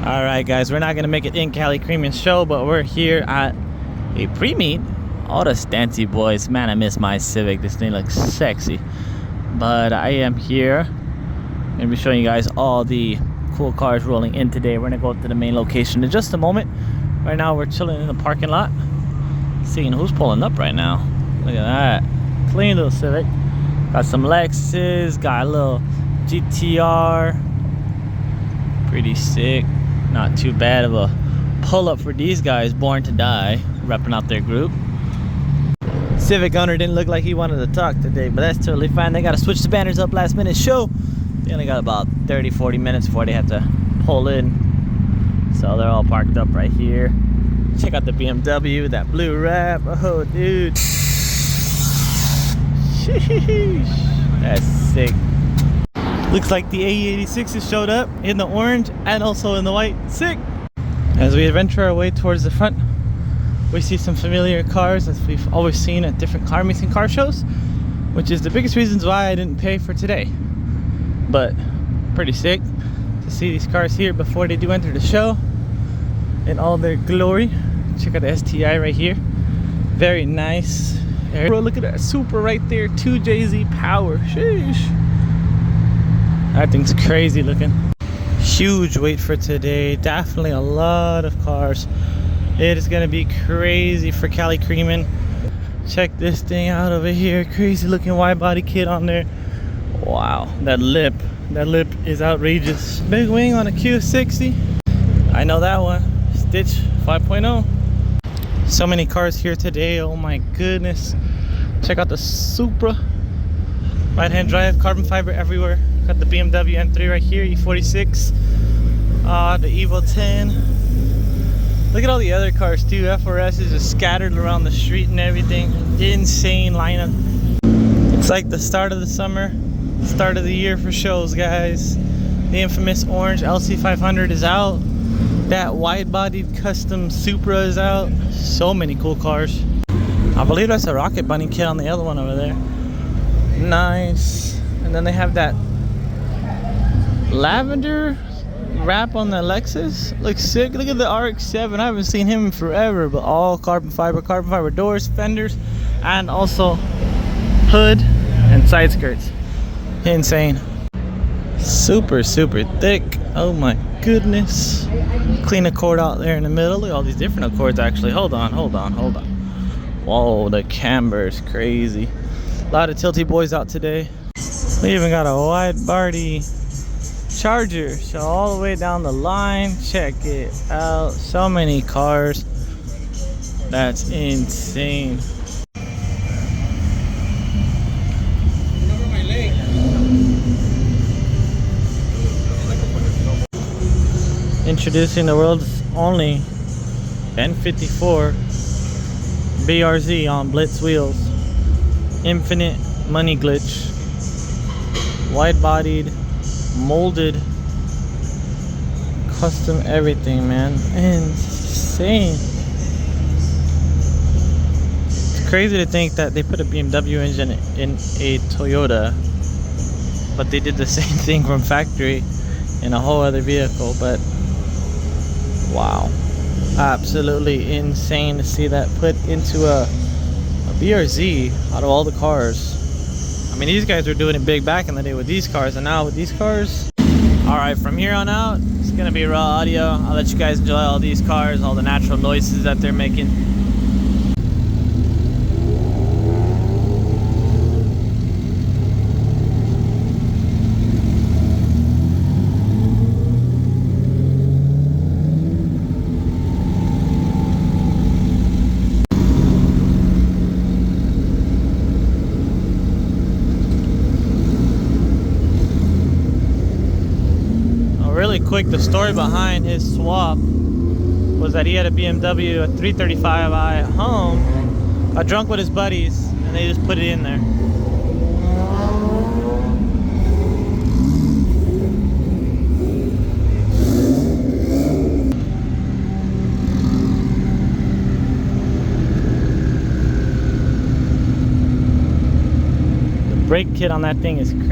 All right, guys, we're not gonna make it in CaliCreaming show, but we're here at a pre-meet. All the Stancy boys, man, I miss my Civic. This thing looks sexy. But I am here. I'm gonna be showing you guys all the cool cars rolling in today. We're gonna go up to the main location in just a moment. Right now, we're chilling in the parking lot, seeing who's pulling up right now. Look at that, clean little Civic. Got some Lexus, got a little GTR. Pretty sick. Not too bad of a pull-up for these guys, born to die, repping out their group. Civic owner didn't look like he wanted to talk today, but that's totally fine. They got to switch the banners up last minute show. They only got about 30-40 minutes before they have to pull in. So they're all parked up right here. Check out the BMW, that blue wrap. Oh, dude. Sheesh. That's sick. Looks like the AE86 showed up in the orange and also in the white. Sick! As we venture our way towards the front, we see some familiar cars as we've always seen at different car meets and car shows, which is the biggest reasons why I didn't pay for today. But pretty sick to see these cars here before they do enter the show in all their glory. Check out the STI right here. Very nice. Bro, look at that Supra right there. 2JZ power. Sheesh. That thing's crazy looking. Huge wait for today. Definitely a lot of cars. It is gonna be crazy for CaliCreaming. Check this thing out over here. Crazy looking wide body kit on there. Wow, that lip is outrageous. Big wing on a Q60. I know that one. Stitch 5.0. So many cars here today. Oh my goodness. Check out the Supra. Right hand drive, carbon fiber everywhere. Got the BMW M3 right here, E46. The Evo 10. Look at all the other cars too. FRS is just scattered around the street and everything. Insane lineup. It's like the start of the summer, start of the year for shows, guys. The infamous orange LC500 is out. That wide-bodied custom Supra is out. So many cool cars. I believe that's a Rocket Bunny kit on the other one over there. Nice. And then they have that lavender wrap on the Lexus. Looks sick. Look at the RX-7. I haven't seen him in forever, but all carbon fiber doors, fenders, and also hood and side skirts. Insane. Super thick. Oh my goodness. Clean Accord out there in the middle. Look at all these different Accords actually. Hold on. Whoa, the camber is crazy. A lot of tilty boys out today. We even got a wide body Charger, so all the way down the line. Check it out. So many cars. That's insane. Introducing the world's only N54 BRZ on Blitz wheels. Infinite money glitch. Wide-bodied, molded, custom everything, man. Insane. It's crazy to think that they put a BMW engine in a Toyota, but they did the same thing from factory in a whole other vehicle. But wow, absolutely insane to see that put into a BRZ out of all the cars. I mean, these guys were doing it big back in the day with these cars, and now with these cars. All right, from here on out, it's gonna be raw audio. I'll let you guys enjoy all these cars, all the natural noises that they're making. Really quick, the story behind his swap was that he had a BMW, a 335i at home, got drunk with his buddies, and they just put it in there. The brake kit on that thing is crazy.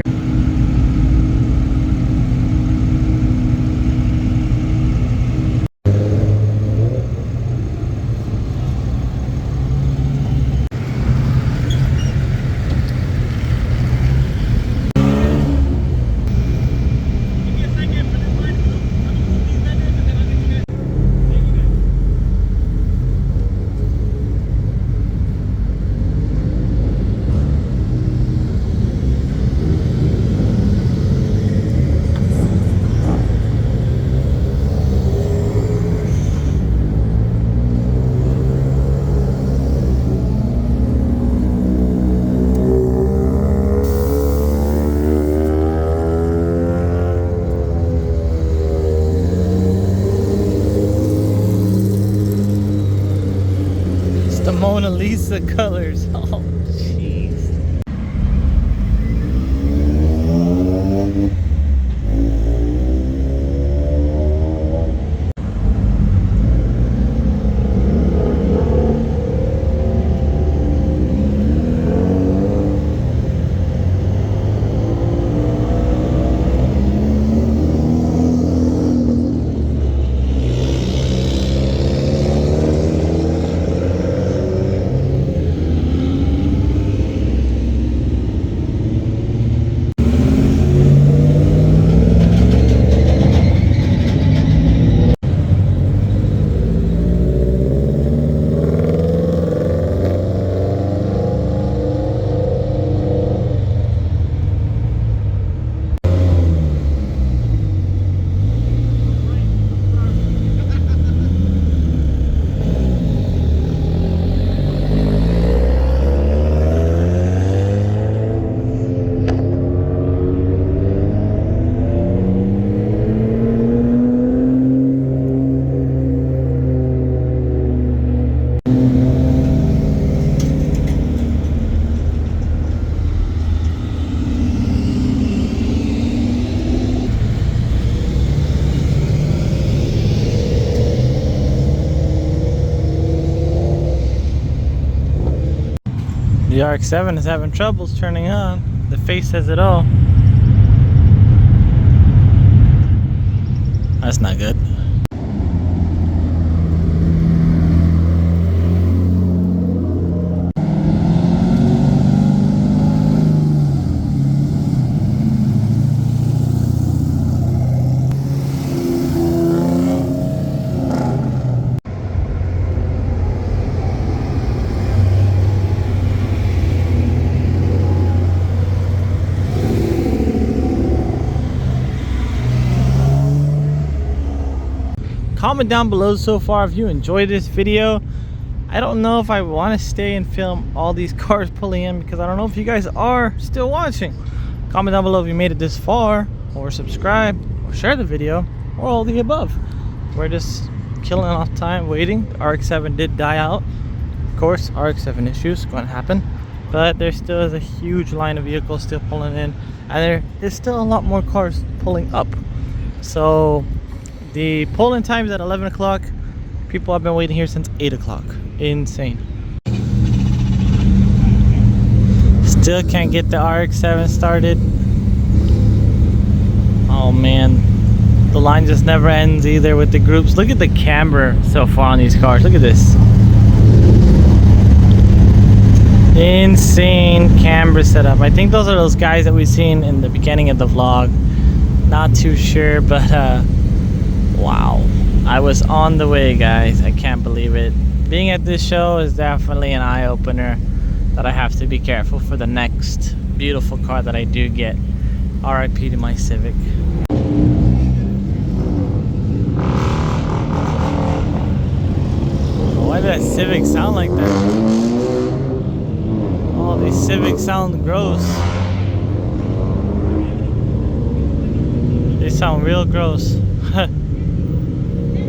Mona Lisa colors. Oh, jeez. The RX-7 is having troubles turning on. The face says it all. That's not good. Comment down below so far if you enjoyed this video. I don't know if I want to stay and film all these cars pulling in, because I don't know if you guys are still watching. Comment down below if you made it this far, or subscribe, or share the video, or all the above. We're just killing off time waiting. The RX-7 did die out. Of course, RX-7 issues going to happen, but there still is a huge line of vehicles still pulling in, and there is still a lot more cars pulling up. So the pull-in time is at 11 o'clock. People have been waiting here since 8 o'clock. Insane. Still can't get the RX-7 started. Oh man, the line just never ends either with the groups. Look at the camber so far on these cars. Look at this. Insane camber setup. I think those are those guys that we've seen in the beginning of the vlog. Not too sure, but wow, I was on the way, guys. I can't believe it. Being at this show is definitely an eye-opener that I have to be careful for the next beautiful car that I do get. RIP to my Civic. Why did that Civic sound like that? Oh, these Civics sound gross. They sound real gross.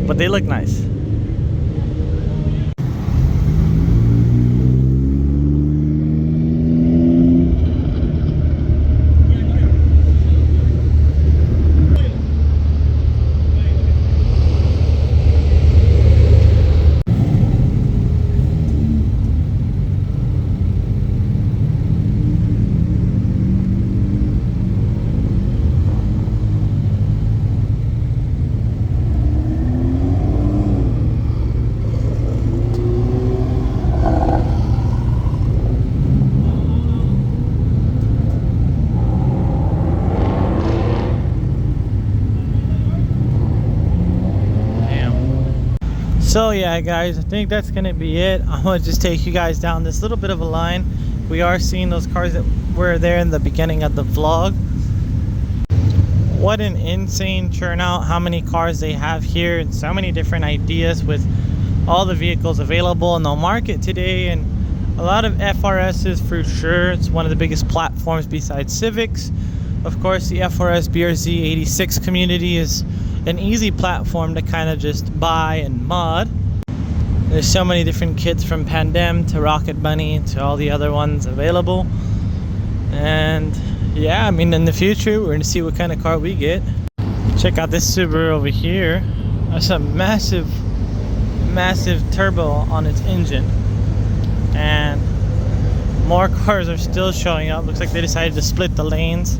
But they look nice. So yeah, guys, I think that's gonna be it. I'm gonna just take you guys down this little bit of a line. We are seeing those cars that were there in the beginning of the vlog. What an insane turnout, how many cars they have here, and so many different ideas with all the vehicles available in the market today, and a lot of FRSs for sure. It's one of the biggest platforms besides Civics. Of course, the FRS BRZ 86 community is an easy platform to kind of just buy and mod. There's so many different kits, from Pandem to Rocket Bunny to all the other ones available. And yeah, I mean, in the future we're gonna see what kind of car we get. Check out this Subaru over here. That's a massive turbo on its engine, and more cars are still showing up. Looks like they decided to split the lanes.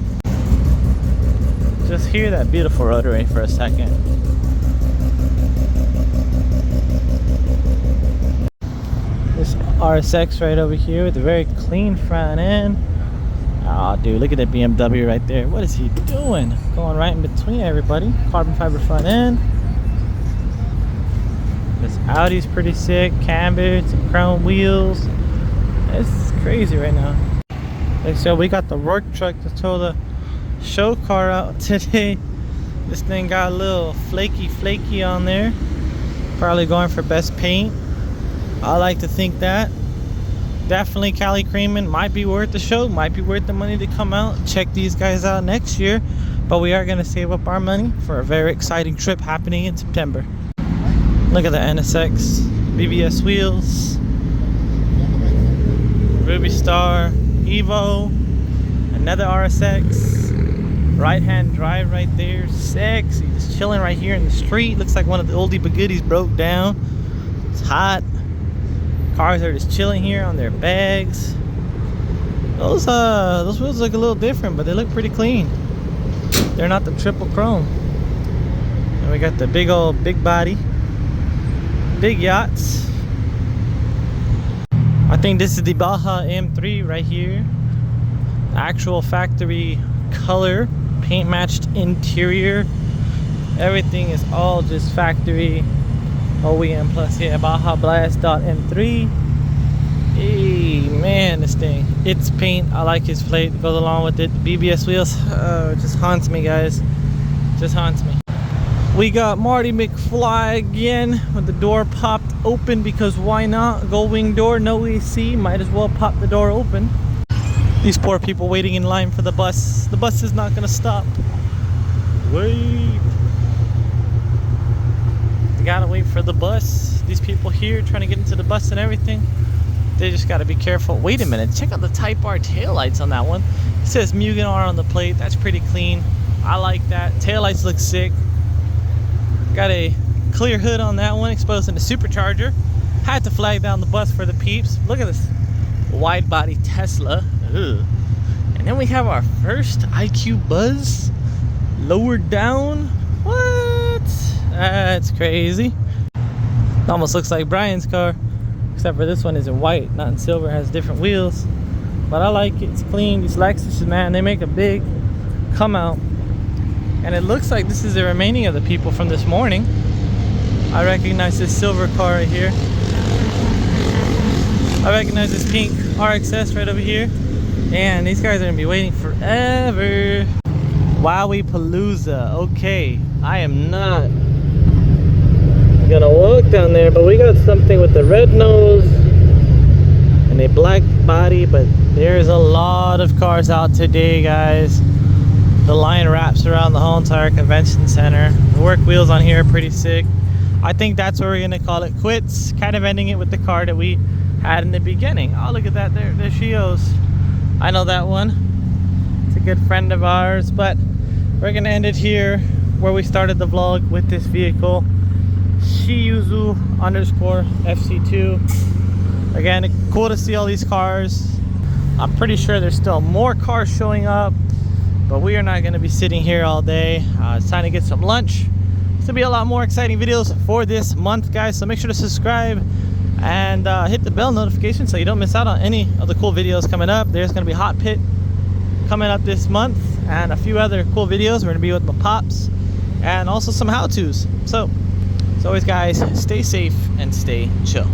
Just hear that beautiful rotary for a second. This RSX right over here with a very clean front end. Oh dude, look at that BMW right there. What is he doing? Going right in between everybody. Carbon fiber front end. This Audi's pretty sick. Camber, some chrome wheels. It's crazy right now. Like, so we got the work truck to tow the show car out today. This thing got a little flaky on there. Probably going for best paint. I like to think that. Definitely CaliCreaming might be worth the show, might be worth the money to come out. Check these guys out next year. But we are going to save up our money for a very exciting trip happening in September. Look at the NSX, BBS wheels, Ruby Star, Evo, another RSX, right-hand drive right there, sexy, just chilling right here in the street. Looks like one of the oldie but goodies broke down. It's hot. Cars are just chilling here on their bags. Those wheels look a little different, but they look pretty clean. They're not the triple chrome. And we got the big body, big yachts. I think this is the Baja M3 right here. Actual factory color, paint matched interior. Everything is all just factory OEM plus. Yeah, Baja Blast M3. Hey man, this thing, it's paint. I like his plate, goes along with it. BBS wheels, it just haunts me, guys. Just haunts me. We got Marty McFly again with the door popped open, because why not? Gull wing door, no AC, might as well pop the door open. These poor people waiting in line for the bus. The bus is not gonna stop. Wait. They gotta wait for the bus. These people here trying to get into the bus and everything. They just gotta be careful. Wait a minute, check out the Type R taillights on that one. It says Mugen R on the plate. That's pretty clean. I like that. Taillights look sick. Got a clear hood on that one, exposing the supercharger. Had to flag down the bus for the peeps. Look at this wide body Tesla. Ugh. And then we have our first IQ Buzz lowered down. What? That's crazy. It almost looks like Brian's car, except for this one is in white, not in silver. It has different wheels, but I like it. It's clean. These Lexuses, man, they make a big come out. And it looks like this is the remaining of the people from this morning. I recognize this silver car right here. I recognize this pink RXS right over here. And these guys are gonna be waiting forever. Wowie Palooza. Okay, I am not gonna walk down there, but we got something with the red nose and a black body. But there's a lot of cars out today, guys. The line wraps around the whole entire convention center. The work wheels on here are pretty sick. I think that's where we're gonna call it quits, kind of ending it with the car that we had in the beginning. Oh, look at that, there she goes. I know that one. It's a good friend of ours, but we're gonna end it here where we started the vlog with this vehicle, Shiyuzu_FC2. Again, cool to see all these cars. I'm pretty sure there's still more cars showing up, but we are not going to be sitting here all day. It's time to get some lunch. There's gonna be a lot more exciting videos for this month, guys, so make sure to subscribe and hit the bell notification so you don't miss out on any of the cool videos coming up. There's going to be Hot Pit coming up this month and a few other cool videos. We're going to be with my pops and also some how-tos. So as always, guys, stay safe and stay chill.